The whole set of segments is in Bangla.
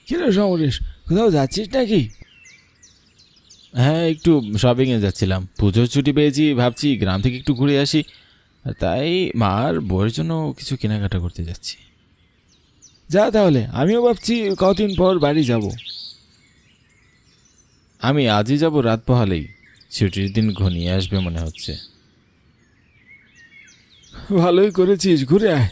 কিরে সমরেশ, কোথাও যাচ্ছিস নাকি? হ্যাঁ, একটু শপিংয়ে যাচ্ছিলাম। পুজোর ছুটি পেয়েছি, ভাবছি গ্রাম থেকে একটু ঘুরে আসি। তাই মার বউয়ের জন্য কিছু কেনাকাটা করতে যাচ্ছি। যা তাহলে, আমিও ভাবছি কদিন পর বাড়ি যাব। আমি আজই যাব, রাত পোহালেই। ছুটির দিন ঘনিয়ে আসবে মনে হচ্ছে। ভালোই করেছিস, ঘুরে আয়।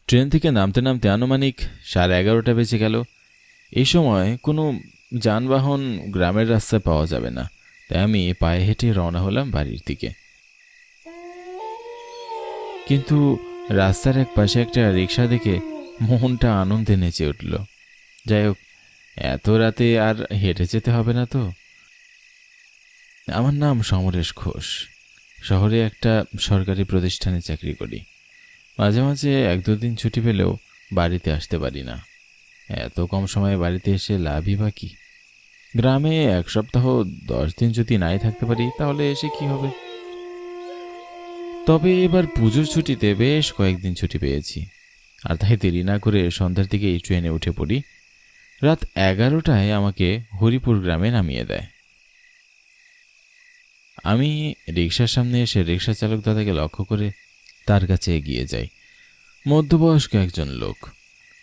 ট্রেন থেকে নামতে নামতে আনুমানিক 11:30 বেজে গেল। এই সময় কোনো যানবাহন গ্রামের রাস্তায় পাওয়া যাবে না, তাই আমি পায়ে হেঁটে রওনা হলাম বাড়ির দিকে। কিন্তু রাস্তার এক পাশে একটা রিক্সা দেখে মনটা আনন্দে নেচে উঠল। যাই হোক, এত রাতে আর হেঁটে যেতে হবে না তো। আমার নাম সমরেশ ঘোষ। শহরে একটা সরকারি প্রতিষ্ঠানে চাকরি করি। মাঝে মাঝে 1-2 দিন ছুটি পেলেও বাড়িতে আসতে পারি না। এত কম সময়ে বাড়িতে এসে লাভই বা কি? গ্রামে 1 সপ্তাহ 10 দিন যদি নাই থাকতে পারি, তাহলে এসে কি হবে? তবে এবার পুজোর ছুটিতে বেশ কয়েকদিন ছুটি পেয়েছি, আর তাই দেরি না করে সন্ধ্যার দিকে এই ট্রেনে উঠে পড়ি। রাত 11টায় আমাকে হরিপুর গ্রামে নামিয়ে দেয়। আমি রিক্সার সামনে এসে রিক্সা চালক দাদাকে লক্ষ্য করে তার কাছে এগিয়ে যাই। মধ্যবয়স্ক একজন লোক,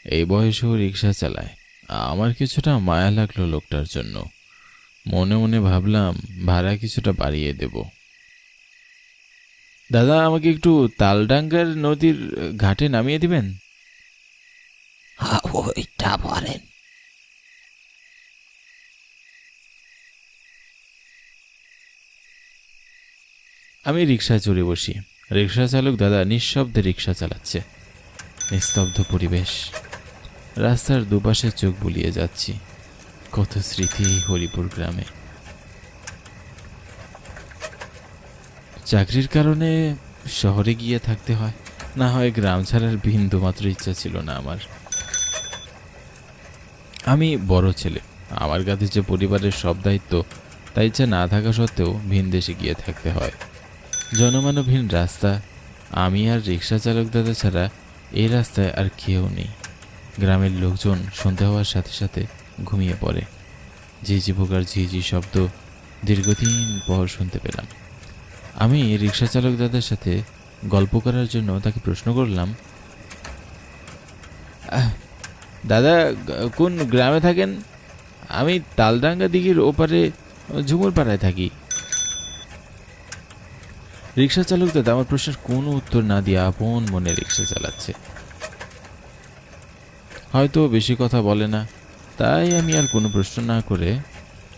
এই বয়সেও রিক্সা চালায়। আমার কিছুটা মায়া লাগলো লোকটার জন্য। মনে মনে ভাবলাম ভাড়া কিছুটা বাড়িয়ে দেব। দাদা, আমাকে একটু তালডাঙ্গার নদীর ঘাটে নামিয়ে দিবেন? ওইটা বলেন। আমি রিক্সায় চড়ে বসি। রিক্সা চালক দাদা নিঃশব্দে রিক্সা চালাচ্ছে। নিস্তব্ধ পরিবেশ। রাস্তার দুপাশে চোখ বুলিয়ে যাচ্ছি। কত স্মৃতি এই হরিপুর গ্রামে। চাকরির কারণে শহরে গিয়ে থাকতে হয়, না হয় গ্রাম ছাড়ার বিন্দু মাত্র ইচ্ছা ছিল না আমার। আমি বড় ছেলে, আমার কাছে যে পরিবারের সব দায়িত্ব, তাই ইচ্ছা না থাকা সত্ত্বেও ভিন দেশে গিয়ে থাকতে হয়। জনমানবহীন রাস্তা, আমি আর রিক্সা চালক দাদা ছাড়া এই রাস্তায় আর কেউ নেই। গ্রামের লোকজন সন্ধ্যা হওয়ার সাথে সাথে ঘুমিয়ে পড়ে। ঝিঝি পোকার ঝিঝি শব্দ দীর্ঘদিন পর শুনতে পেলাম। আমি রিক্সা চালক দাদার সাথে গল্প করার জন্য তাকে প্রশ্ন করলাম, দাদা, কোন গ্রামে থাকেন? আমি তালডাঙ্গা দিঘির ওপারে ঝুমুর পাড়ায় থাকি। রিক্সা চালক দাদা আমার প্রশ্নের কোনো উত্তর না দিয়ে আপন মনে রিক্সা চালাচ্ছে। হয়তো বেশি কথা বলে না, তাই আমি আর কোনো প্রশ্ন না করে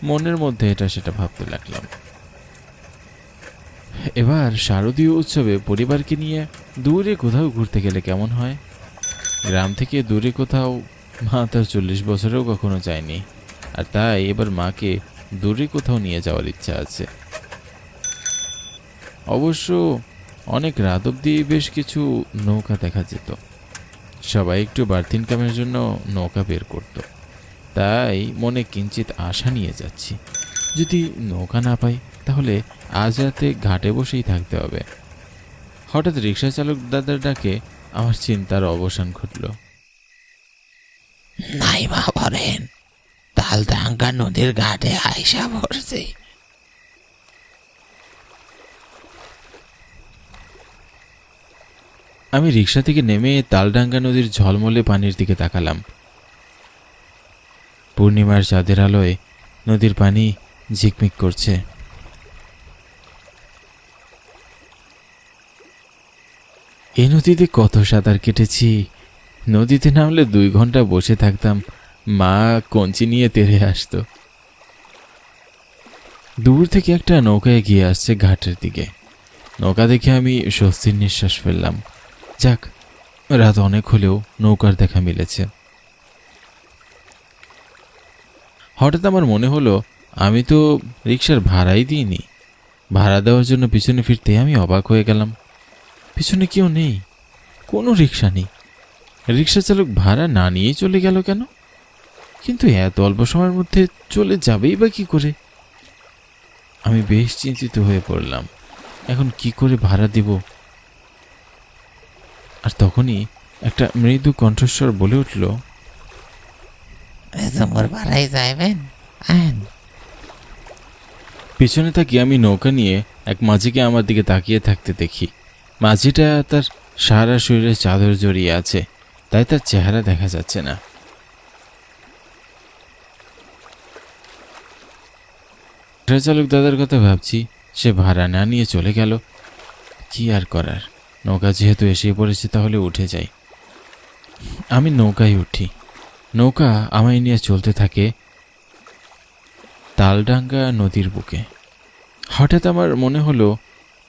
মনের মধ্যে এটা সেটা ভাবতে লাগলাম। এবার শারদীয় উৎসবে পরিবারকে নিয়ে দূরে কোথাও ঘুরতে গেলে কেমন হয়? গ্রাম থেকে দূরে কোথাও মা তার 40 বছরেও কখনো যায়নি, আর তাই এবার মাকে দূরে কোথাও নিয়ে যাওয়ার ইচ্ছা আছে। অবশ্য অনেক রাত অব্দি বেশ কিছু নৌকা দেখা যেত। সবাই একটু বাড়তি ইনকামের জন্য নৌকা বের করত, তাই মনে কিঞ্চিত আশা নিয়ে যাচ্ছি। যদি নৌকা না পাই, তাহলে আজ রাতে ঘাটে বসেই থাকতে হবে। হঠাৎ রিক্সা চালক দাদার ডাকে আমার চিন্তার অবসান ঘটল। নাই বা বলেন, তালডাঙ্গা নদীর ঘাটে আইসা পড়ছে। আমি রিক্সা থেকে নেমে তালডাঙ্গা নদীর ঝলমলে পানির দিকে তাকালাম। পূর্ণিমার চাঁদের আলোয় নদীর পানি ঝিকমিক করছে। এই নদীতে কত সাঁতার কেটেছি। নদীতে নামলে 2 ঘন্টা বসে থাকতাম, মা কঞ্চি নিয়ে তেড়ে আসতো। দূর থেকে একটা নৌকা এগিয়ে আসছে ঘাটের দিকে। নৌকা দেখে আমি স্বস্তির নিঃশ্বাস ফেললাম। যাক, রাত অনেক হলেও নৌকার দেখা মিলেছে। হঠাৎ আমার মনে হলো আমি তো রিক্সার ভাড়াই দিইনি। ভাড়া দেওয়ার জন্য পিছনে ফিরতে আমি অবাক হয়ে গেলাম। পিছনে কেউ নেই, কোনো রিক্সা নেই। রিক্সা চালক ভাড়া না নিয়েই চলে গেল কেন? কিন্তু এত অল্প সময়ের মধ্যে চলে যাবেই বা কি করে? আমি বেশ চিন্তিত হয়ে পড়লাম, এখন কি করে ভাড়া দিব। আর তখনই একটা মৃদু কণ্ঠস্বর বলে উঠল, তোমার ভাড়াই যাইবেন আইন। পিছনে তাকিয়ে আমি নৌকা নিয়ে এক মাঝিকে আমার দিকে তাকিয়ে থাকতে দেখি। মাঝিটা তার সারা শরীরে চাদর জড়িয়ে আছে, তাই তার চেহারা দেখা যাচ্ছে না। চালক দাদার কথা ভাবছি, সে ভাড়া না নিয়ে চলে গেল। কি আর করার, নৌকা যেহেতু এসে পড়েছে তাহলে উঠে যাই। আমি নৌকায় উঠি। নৌকা আমায় নিয়ে চলতে থাকে তালডাঙ্গা নদীর বুকে। হঠাৎ আমার মনে হলো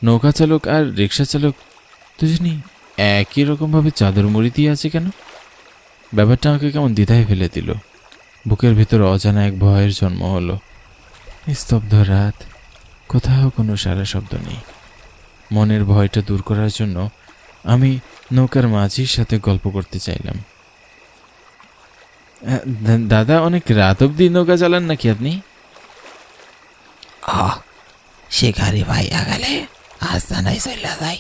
নৌকা চালক আর রিক্সা চালক দুজনই একই রকমভাবে চাদর মুড়ি দিয়ে আছে কেন? ব্যাপারটা আমাকে কেমন দ্বিধায় ফেলে দিল। বুকের ভেতর অজানা এক ভয়ের জন্ম হলো। স্তব্ধ রাত, কোথাও কোনো সারা শব্দ নেই। মনের ভয়টা দূর করার জন্য আমি নৌকার মাঝির সাথে গল্প করতে চাইলাম। দাদা, অনেক রাত অব্দি নৌকা চালান নাকি আপনি? শিকারি ভাইয়া গেলে আস্তানায় চলে যাই।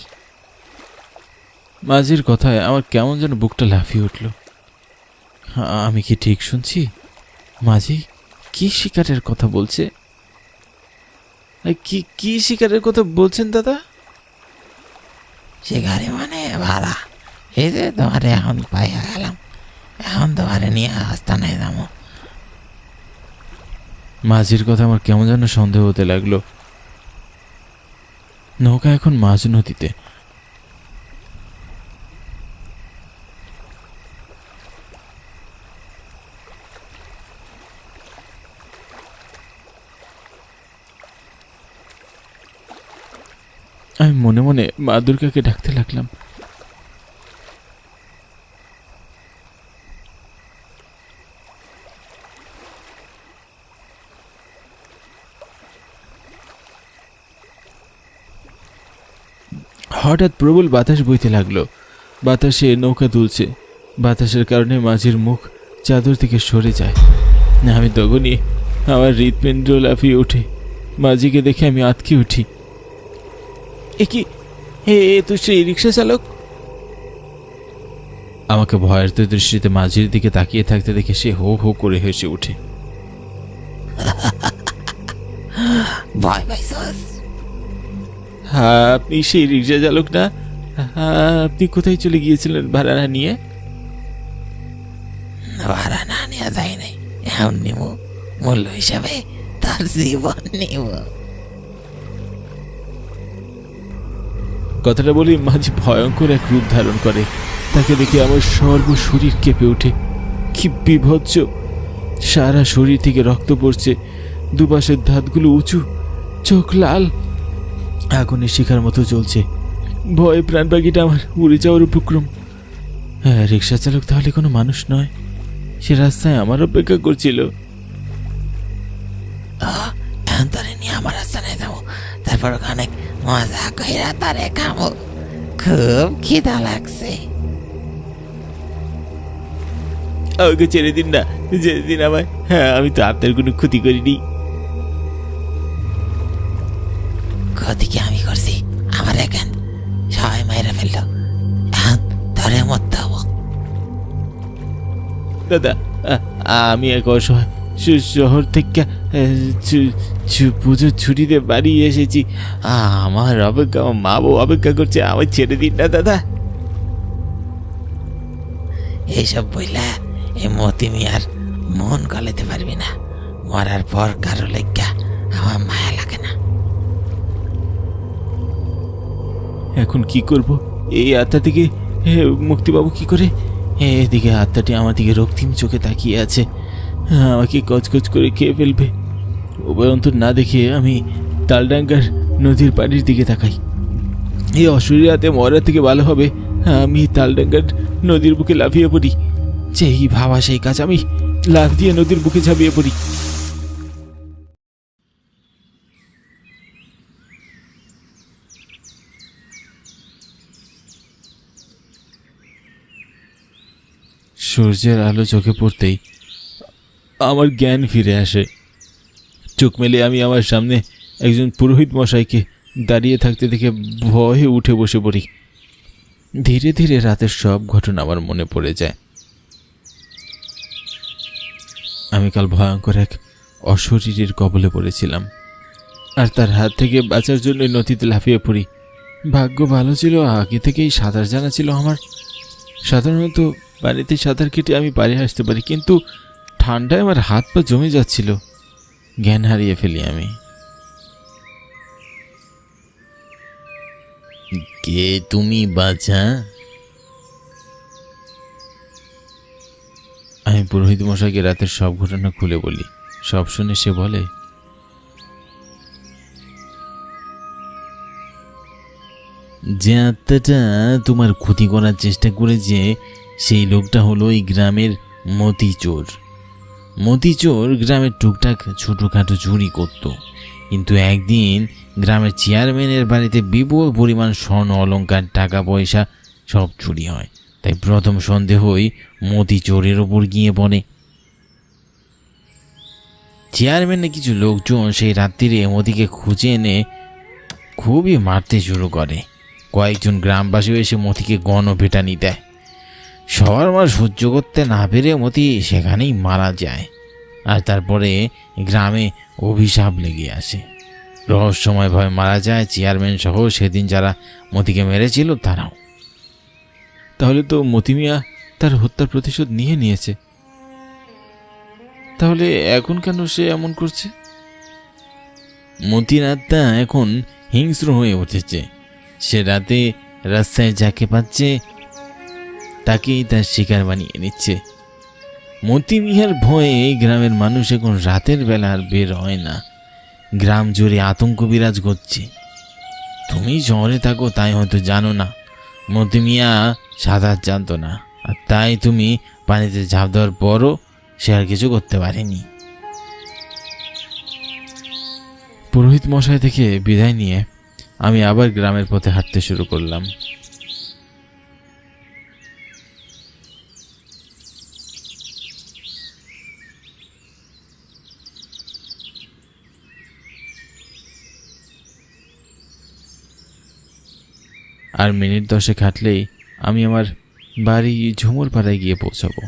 মাঝির কথায় আমার কেমন যেন বুকটা লাফিয়ে উঠল। আমি কি ঠিক শুনছি? মাঝি কি শিকারের কথা বলছে? কি কি শিকারের কথা বলছেন দাদা? শিকারি মানে ভাড়া। এই যে তোমারে এখন পাইয়া গেলাম, এখন তোমারে নিয়ে আস্তানায় যাবো। মাঝির কথা আমার কেমন যেন সন্দেহ হতে লাগলো। নৌকা এখন মাঝ নদীতে। আমি মনে মনে মা দুর্গাকে ডাকতে লাগলাম। হঠাৎ প্রবল বাতাস বইতে লাগলো। বাতাসে নৌকা দুলছে। বাতাসের কারণে মাঝির মুখ চাদর থেকে সরে যায়। আমি তখনই আমার হৃৎপিণ্ড লাফিয়ে ওঠে। মাঝিকে দেখে আমি আঁতকে উঠি। এ কি, হে তো সেই রিক্সা চালক! আমাকে ভয়ের দৃষ্টিতে মাঝির দিকে তাকিয়ে থাকতে দেখে সে হো হো করে হেসে ওঠে। ভয় পাইছস? হ্যাঁ, আপনি সেই রিক্সা চালক না? আপনি কোথায় চলে গিয়েছিলেন ভাড়া না নিয়ে? ভাড়া না নিয়ে যাই নাই, এখন নিব। মূল্য হিসাবে তার জীবন নিব। কথাটা বলি মাঝি ভয়ঙ্কর এক রূপ ধারণ করে। তাকে দেখে আমার সর্বশরীর কেঁপে ওঠে। কি বিভৎস! সারা শরীর থেকে রক্ত পড়ছে, দুপাশের দাঁতগুলো উঁচু, চোখ লাল, আগুনের শিখার মতো জ্বলছে। ভয়ে প্রাণ পাখিটা আমার উড়ে যাওয়ার উপক্রম। হ্যাঁ, রিক্সা চালক তাহলে কোনো মানুষ নয়, সে রাস্তায় আমার অপেক্ষা করছিল। এখন তারে নিয়ে আমার আস্তানায় যাবো, তারপর অনেক মজা কইরা তারে খাবো। খুব খিদা লাগছে। আমাকে ছেড়ে দিন না, ছেড়ে দিন আমায়। হ্যাঁ, আমি তো আপনার কোনো ক্ষতি করিনি। ক্ষতি কি আমি করছি? আমার এখন সবাই মাইরা ফেললো, এখন ধরে মরতে হবো। দাদা, আমি এক অসহায় শহর থেকে পুজোর ছুটিতে বাড়ি এসেছি। আমার অপেক্ষা, আমার মা বউ অপেক্ষা করছে। আমায় ছেড়ে দিন না দাদা। এইসব বইলা এই মতি মিয়ার মন গলাতে পারবি না। মরার পর কারো লেগা আমার মায়া লাগে না। এখন কি করব? এই আত্মা থেকে মুক্তি পাবো কি করে? এদিকে আত্মাটি আমার দিকে রক্তিম চোখে তাকিয়ে আছে। আমাকে কচকচ করে খেয়ে ফেলবে। উভয় অন্তর না দেখে আমি তালডাঙ্গার নদীর পানির দিকে তাকাই। এই অশরীর হাতে মরার থেকে ভালো হবে আমি তালডাঙ্গার নদীর বুকে লাফিয়ে পড়ি। যেই ভাবা সেই কাজ, আমি লাফ দিয়ে নদীর বুকে ঝাঁপিয়ে পড়ি। সূর্যের আলো চোখে পড়তেই আমার জ্ঞান ফিরে আসে। চোখ মেলে আমি আমার সামনে একজন পুরোহিত মশাইকে দাঁড়িয়ে থাকতে দেখে ভয়ে উঠে বসে পড়ি। ধীরে ধীরে রাতের সব ঘটনা আমার মনে পড়ে যায়। আমি কাল ভয়ঙ্কর এক অশরীরীর কবলে পড়েছিলাম, আর তার হাত থেকে বাঁচার জন্য নদীতে লাফিয়ে পড়ি। ভাগ্য ভালো ছিল, আগে থেকেই সাঁতার জানা ছিল আমার। সাধারণত পানিতে সাঁতার কেটে আমি পাড়ে আসতে পারি, কিন্তু ঠান্ডায় আমার হাত পা জমে যাচ্ছিল। জ্ঞান হারিয়ে ফেলি আমি। কে তুমি বাছা? আমি পুরোহিত মশাইকে রাতের সব ঘটনা খুলে বলি। সব শুনে সে বলে, যে আত্মাটা তোমার ক্ষতি করার চেষ্টা করেছে সেই লোকটা হলো এই গ্রামের মতিচোর। মতিচোর গ্রামের টুকটাক ছোটোখাটো চুরি করত, কিন্তু একদিন গ্রামের চেয়ারম্যানের বাড়িতে বিপুল পরিমাণ স্বর্ণ অলংকার, টাকা পয়সা সব চুরি হয়। তাই প্রথম সন্দেহই মতিচোরের ওপর গিয়ে পড়ে। চেয়ারম্যানের কিছু লোকজন সেই রাত্রিরে মতিকে খুঁজে এনে খুবই মারতে শুরু করে। কয়েকজন গ্রামবাসীও এসে মতিকে গণপিটানি দেয়। সবার মার সহ্য করতে না পেরে মতি সেখানেই মারা যায়। আর তারপরে গ্রামে অভিশাপ লেগে আসে। রহস্যময়ভাবে মারা যায় চেয়ারম্যান সহ সেদিন যারা মতিকে মেরেছিল তারাও। তাহলে তো মতি মিয়া তার হত্যার প্রতিশোধ নিয়েছে। তাহলে এখন কেন সে এমন করছে? মতির আত্মা এখন হিংস্র হয়ে উঠেছে। সে রাতে রাস্তায় যাকে পাচ্ছে তাকেই তার শিকার বানিয়ে নিচ্ছে। মতি মিয়ার ভয়ে গ্রামের মানুষ এখন রাতের বেলা আর বের হয় না। গ্রাম জুড়ে আতঙ্ক বিরাজ করছে। তুমি শহরে থাকো তাই হয়তো জানো না, মতি মিয়া সাঁতার জানতো না, আর তাই তুমি পানিতে ঝাঁপ দেওয়ার পরও সে আর কিছু করতে পারেনি। পুরোহিত মশাই থেকে বিদায় নিয়ে আমি আবার গ্রামের পথে হাঁটতে শুরু করলাম। আর মিনিট 10 হাঁটলেই আমি আমার বাড়ি ঝুমুর পাড়ায় গিয়ে পৌঁছাবো।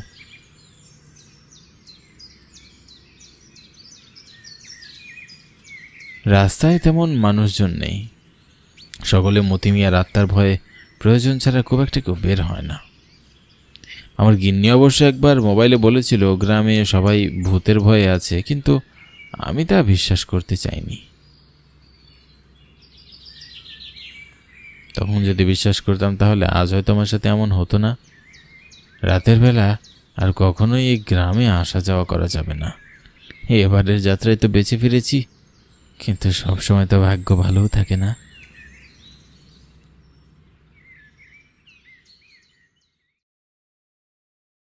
রাস্তায় তেমন মানুষজন নেই। সকলে মতি মিয়ার আত্মার ভয়ে প্রয়োজন ছাড়া খুব একটা কেউ বের হয় না। আমার গিন্নি অবশ্য একবার মোবাইলে বলেছিল গ্রামে সবাই ভূতের ভয়ে আছে, কিন্তু আমি তা বিশ্বাস করতে চাইনি। তখন যদি বিশ্বাস করতাম তাহলে আজ হয়তো আমার সাথে এমন হতো না। রাতের বেলা আর কখনোই এই গ্রামে আসা যাওয়া করা যাবে না। এবারের যাত্রায় তো বেঁচে ফিরেছি, কিন্তু সবসময় তো ভাগ্য ভালোও থাকে না।